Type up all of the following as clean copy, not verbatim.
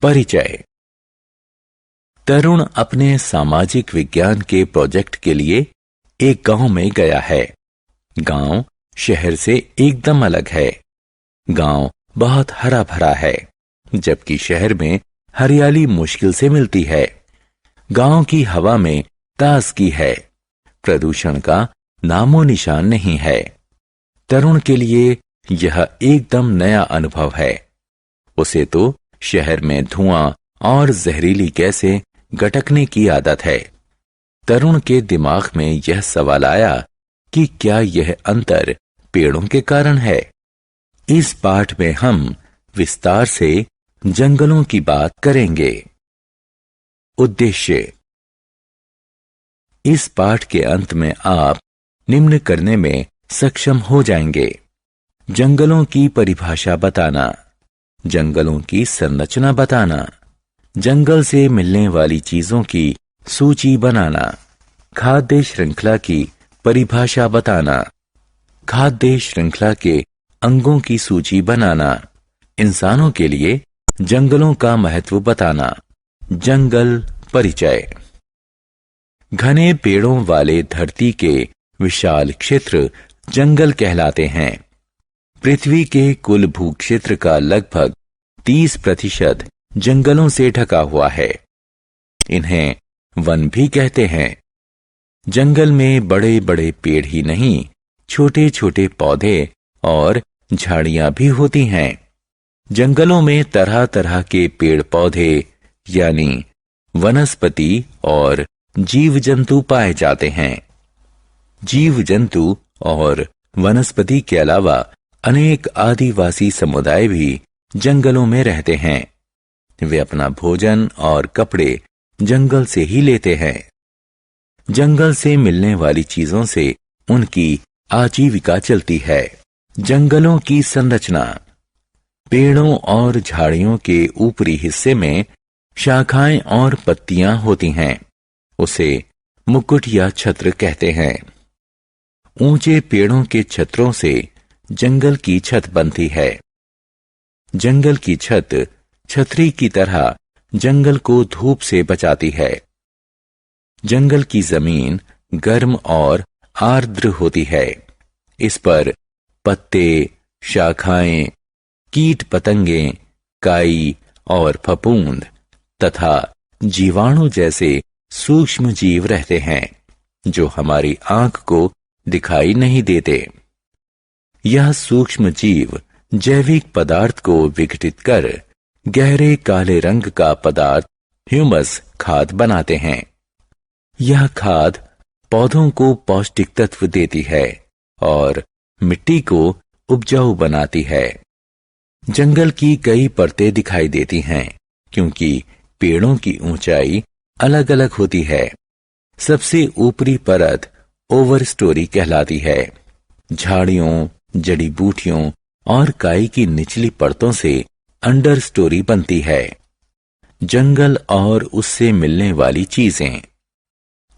परिचय। तरुण अपने सामाजिक विज्ञान के प्रोजेक्ट के लिए एक गांव में गया है। गांव शहर से एकदम अलग है। गांव बहुत हरा भरा है, जबकि शहर में हरियाली मुश्किल से मिलती है। गांव की हवा में ताजगी है, प्रदूषण का नामो निशान नहीं है। तरुण के लिए यह एकदम नया अनुभव है। उसे तो शहर में धुआं और जहरीली गैसें गटकने की आदत है। तरुण के दिमाग में यह सवाल आया कि क्या यह अंतर पेड़ों के कारण है। इस पाठ में हम विस्तार से जंगलों की बात करेंगे। उद्देश्य। इस पाठ के अंत में आप निम्न करने में सक्षम हो जाएंगे: जंगलों की परिभाषा बताना, जंगलों की संरचना बताना, जंगल से मिलने वाली चीजों की सूची बनाना, खाद्य श्रृंखला की परिभाषा बताना, खाद्य श्रृंखला के अंगों की सूची बनाना, इंसानों के लिए जंगलों का महत्व बताना। जंगल परिचय। घने पेड़ों वाले धरती के विशाल क्षेत्र जंगल कहलाते हैं। पृथ्वी के कुल भूक्षेत्र का लगभग 30% जंगलों से ढका हुआ है। इन्हें वन भी कहते हैं। जंगल में बड़े बड़े पेड़ ही नहीं, छोटे छोटे पौधे और झाड़ियां भी होती हैं। जंगलों में तरह तरह के पेड़ पौधे यानी वनस्पति और जीव जंतु पाए जाते हैं। जीव जंतु और वनस्पति के अलावा अनेक आदिवासी समुदाय भी जंगलों में रहते हैं। वे अपना भोजन और कपड़े जंगल से ही लेते हैं। जंगल से मिलने वाली चीजों से उनकी आजीविका चलती है। जंगलों की संरचना। पेड़ों और झाड़ियों के ऊपरी हिस्से में शाखाएं और पत्तियां होती हैं। उसे मुकुट या छत्र कहते हैं। ऊंचे पेड़ों के छत्रों से जंगल की छत बनती है। जंगल की छत छतरी की तरह जंगल को धूप से बचाती है। जंगल की जमीन गर्म और आर्द्र होती है। इस पर पत्ते, शाखाएं, कीट पतंगे, काई और फफूंद तथा जीवाणु जैसे सूक्ष्म जीव रहते हैं, जो हमारी आंख को दिखाई नहीं देते। यह सूक्ष्म जीव जैविक पदार्थ को विघटित कर गहरे काले रंग का पदार्थ ह्यूमस खाद बनाते हैं। यह खाद पौधों को पौष्टिक तत्व देती है और मिट्टी को उपजाऊ बनाती है। जंगल की कई परतें दिखाई देती हैं, क्योंकि पेड़ों की ऊंचाई अलग अलग होती है। सबसे ऊपरी परत ओवर स्टोरी कहलाती है। झाड़ियों, जड़ी बूटियों और काई की निचली परतों से अंडर स्टोरी बनती है। जंगल और उससे मिलने वाली चीजें।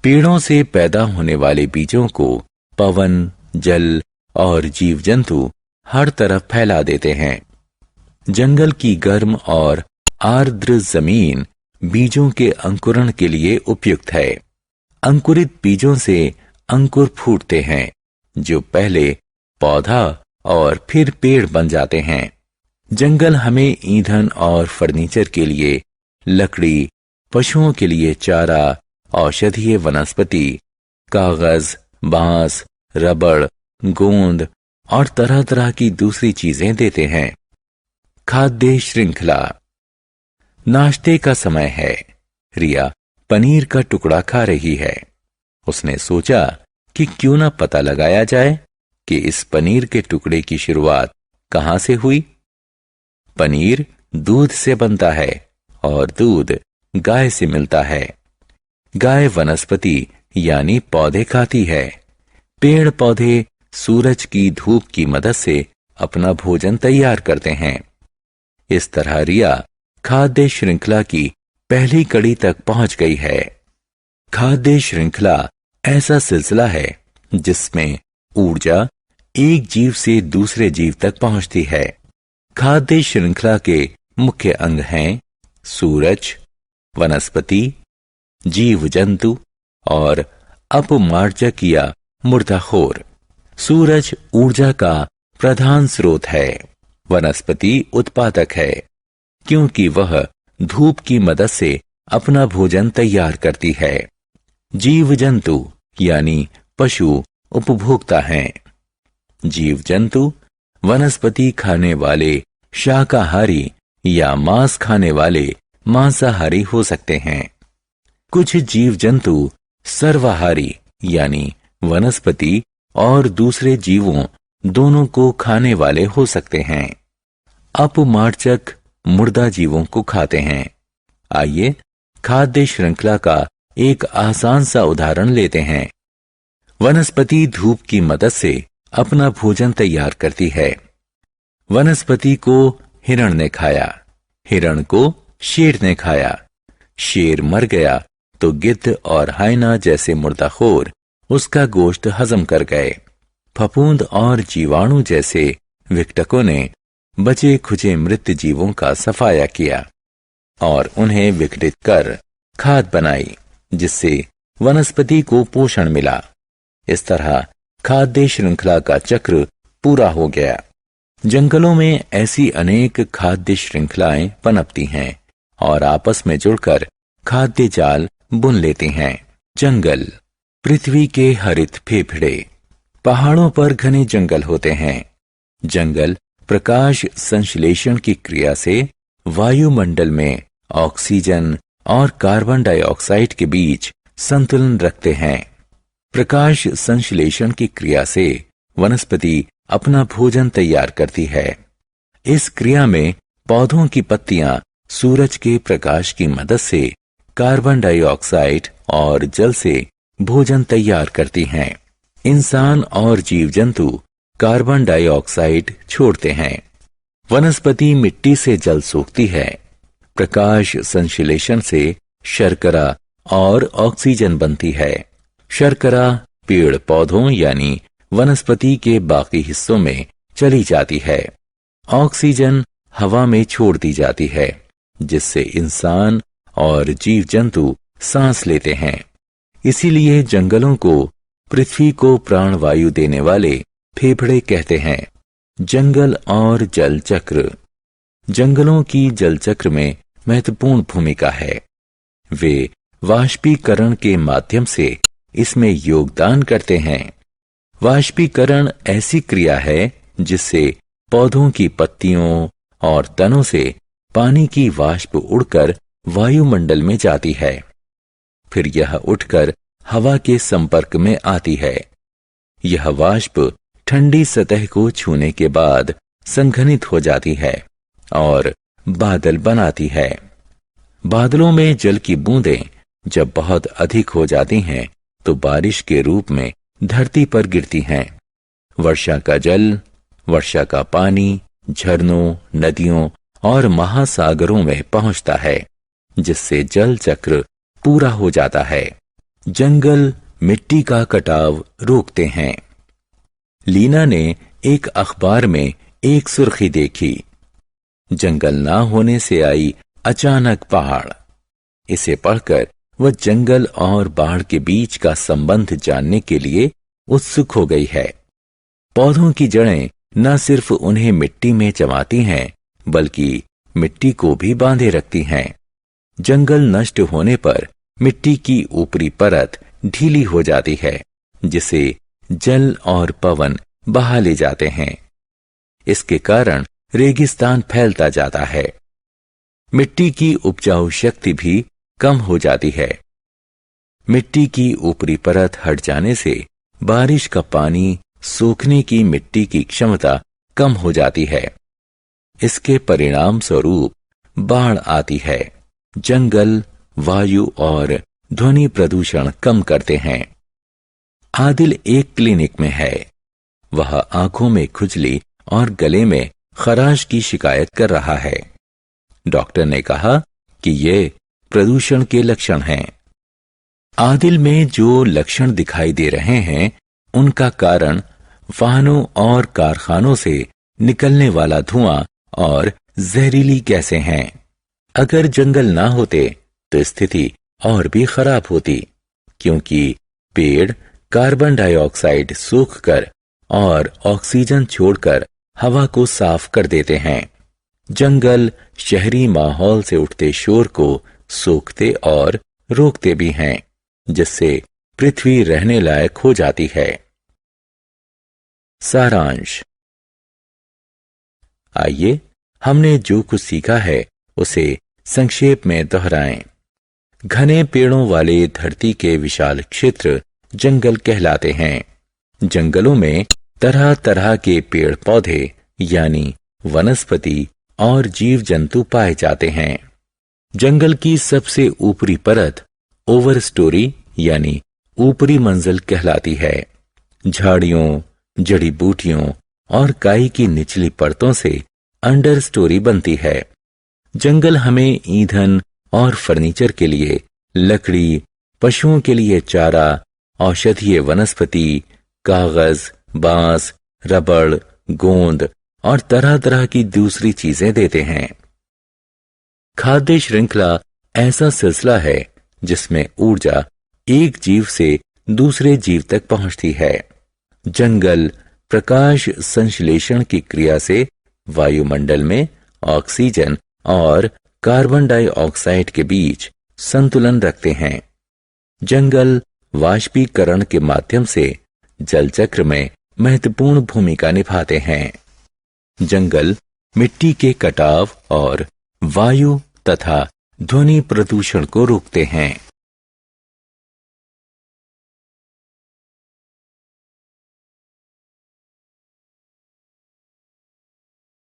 पेड़ों से पैदा होने वाले बीजों को पवन, जल और जीव जंतु हर तरफ फैला देते हैं। जंगल की गर्म और आर्द्र जमीन बीजों के अंकुरण के लिए उपयुक्त है। अंकुरित बीजों से अंकुर फूटते हैं, जो पहले पौधा और फिर पेड़ बन जाते हैं। जंगल हमें ईंधन और फर्नीचर के लिए लकड़ी, पशुओं के लिए चारा, औषधीय वनस्पति, कागज, बांस, रबड़, गोंद और तरह तरह की दूसरी चीजें देते हैं। खाद्य श्रृंखला। नाश्ते का समय है। रिया पनीर का टुकड़ा खा रही है। उसने सोचा कि क्यों न पता लगाया जाए कि इस पनीर के टुकड़े की शुरुआत कहां से हुई। पनीर दूध से बनता है और दूध गाय से मिलता है। गाय वनस्पति यानी पौधे खाती है। पेड़ पौधे सूरज की धूप की मदद से अपना भोजन तैयार करते हैं। इस तरह रिया खाद्य श्रृंखला की पहली कड़ी तक पहुंच गई है। खाद्य श्रृंखला ऐसा सिलसिला है जिसमें ऊर्जा एक जीव से दूसरे जीव तक पहुंचती है। खाद्य श्रृंखला के मुख्य अंग हैं सूरज, वनस्पति, जीव जंतु और अपमार्जक या मुर्दाखोर। सूरज ऊर्जा का प्रधान स्रोत है। वनस्पति उत्पादक है, क्योंकि वह धूप की मदद से अपना भोजन तैयार करती है। जीव जंतु यानी पशु उपभोक्ता हैं। जीव जंतु वनस्पति खाने वाले शाकाहारी या मांस खाने वाले मांसाहारी हो सकते हैं। कुछ जीव जंतु सर्वाहारी यानी वनस्पति और दूसरे जीवों दोनों को खाने वाले हो सकते हैं। अपमार्जक मुर्दा जीवों को खाते हैं। आइए खाद्य श्रृंखला का एक आसान सा उदाहरण लेते हैं। वनस्पति धूप की मदद से अपना भोजन तैयार करती है। वनस्पति को हिरण ने खाया, हिरण को शेर ने खाया। शेर मर गया तो गिद्ध और हाइना जैसे मुर्दाखोर उसका गोश्त हजम कर गए। फफूंद और जीवाणु जैसे विघटकों ने बचे खुचे मृत जीवों का सफाया किया और उन्हें विघटित कर खाद बनाई, जिससे वनस्पति को पोषण मिला। इस तरह खाद्य श्रृंखला का चक्र पूरा हो गया। जंगलों में ऐसी अनेक खाद्य श्रृंखलाएं पनपती हैं और आपस में जुड़कर खाद्य जाल बुन लेती हैं। जंगल पृथ्वी के हरित फेफड़े। पहाड़ों पर घने जंगल होते हैं। जंगल प्रकाश संश्लेषण की क्रिया से वायुमंडल में ऑक्सीजन और कार्बन डाइऑक्साइड के बीच संतुलन रखते हैं। प्रकाश संश्लेषण की क्रिया से वनस्पति अपना भोजन तैयार करती है। इस क्रिया में पौधों की पत्तियां सूरज के प्रकाश की मदद से कार्बन डाइऑक्साइड और जल से भोजन तैयार करती हैं। इंसान और जीव जंतु कार्बन डाइऑक्साइड छोड़ते हैं। वनस्पति मिट्टी से जल सोखती है। प्रकाश संश्लेषण से शर्करा और ऑक्सीजन बनती है। शर्करा पेड़ पौधों यानी वनस्पति के बाकी हिस्सों में चली जाती है। ऑक्सीजन हवा में छोड़ दी जाती है, जिससे इंसान और जीव जंतु सांस लेते हैं। इसीलिए जंगलों को पृथ्वी को प्राणवायु देने वाले फेफड़े कहते हैं। जंगल और जल चक्र। जंगलों की जल चक्र में महत्वपूर्ण भूमिका है। वे वाष्पीकरण के माध्यम से इसमें योगदान करते हैं। वाष्पीकरण ऐसी क्रिया है जिससे पौधों की पत्तियों और तनों से पानी की वाष्प उड़कर वायुमंडल में जाती है। फिर यह उठकर हवा के संपर्क में आती है। यह वाष्प ठंडी सतह को छूने के बाद संघनित हो जाती है और बादल बनाती है। बादलों में जल की बूंदें जब बहुत अधिक हो जाती हैं तो बारिश के रूप में धरती पर गिरती हैं। वर्षा का जल, वर्षा का पानी झरनों, नदियों और महासागरों में पहुंचता है, जिससे जल चक्र पूरा हो जाता है। जंगल मिट्टी का कटाव रोकते हैं। लीना ने एक अखबार में एक सुर्खी देखी, जंगल ना होने से आई अचानक बाढ़। इसे पढ़कर वह जंगल और बाढ़ के बीच का संबंध जानने के लिए उत्सुक हो गई है। पौधों की जड़ें न सिर्फ उन्हें मिट्टी में जमाती हैं, बल्कि मिट्टी को भी बांधे रखती हैं। जंगल नष्ट होने पर मिट्टी की ऊपरी परत ढीली हो जाती है, जिसे जल और पवन बहा ले जाते हैं। इसके कारण रेगिस्तान फैलता जाता है। मिट्टी की उपजाऊ शक्ति भी कम हो जाती है। मिट्टी की ऊपरी परत हट जाने से बारिश का पानी सोखने की मिट्टी की क्षमता कम हो जाती है। इसके परिणाम स्वरूप बाढ़ आती है। जंगल वायु और ध्वनि प्रदूषण कम करते हैं। आदिल एक क्लिनिक में है। वह आंखों में खुजली और गले में खराश की शिकायत कर रहा है। डॉक्टर ने कहा कि ये प्रदूषण के लक्षण हैं। आदिल में जो लक्षण दिखाई दे रहे हैं, उनका कारण वाहनों और कारखानों से निकलने वाला धुआं और जहरीली गैसें हैं। अगर जंगल ना होते तो स्थिति और भी खराब होती, क्योंकि पेड़ कार्बन डाइऑक्साइड सोखकर और ऑक्सीजन छोड़कर हवा को साफ कर देते हैं। जंगल शहरी माहौल से उठते शोर को सोखते और रोकते भी हैं, जिससे पृथ्वी रहने लायक हो जाती है। सारांश। आइए हमने जो कुछ सीखा है उसे संक्षेप में दोहराएं। घने पेड़ों वाले धरती के विशाल क्षेत्र जंगल कहलाते हैं। जंगलों में तरह तरह के पेड़ पौधे यानी वनस्पति और जीव जंतु पाए जाते हैं। जंगल की सबसे ऊपरी परत ओवर स्टोरी यानी ऊपरी मंजिल कहलाती है। झाड़ियों, जड़ी बूटियों और काई की निचली परतों से अंडर स्टोरी बनती है। जंगल हमें ईंधन और फर्नीचर के लिए लकड़ी, पशुओं के लिए चारा, औषधीय वनस्पति, कागज, बांस, रबड़, गोंद और तरह तरह की दूसरी चीजें देते हैं। खाद्य श्रृंखला ऐसा सिलसिला है जिसमें ऊर्जा एक जीव से दूसरे जीव तक पहुंचती है। जंगल प्रकाश संश्लेषण की क्रिया से वायुमंडल में ऑक्सीजन और कार्बन डाइऑक्साइड के बीच संतुलन रखते हैं। जंगल वाष्पीकरण के माध्यम से जल चक्र में महत्वपूर्ण भूमिका निभाते हैं। जंगल मिट्टी के कटाव और वायु तथा ध्वनि प्रदूषण को रोकते हैं।